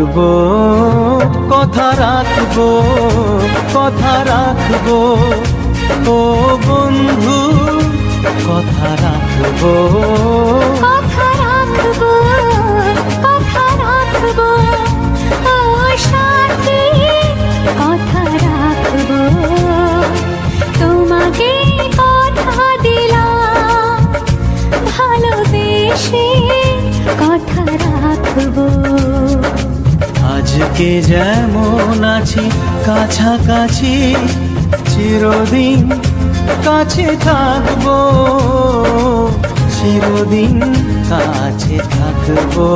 রাখবো, কথা রাখবো, কথা রাখবো, ও বন্ধু কথা রাখবো। কথা রাখবো, কথা রাখবো, ও সাথী কথা রাখবো। তোমাকে কথা দিলাম, ভালোবেসে কথা রাখবো। আজকে যেমন আছি কাছাকাছি, চিরদিন কাছে থাকবো, চিরদিন কাছে থাকবো।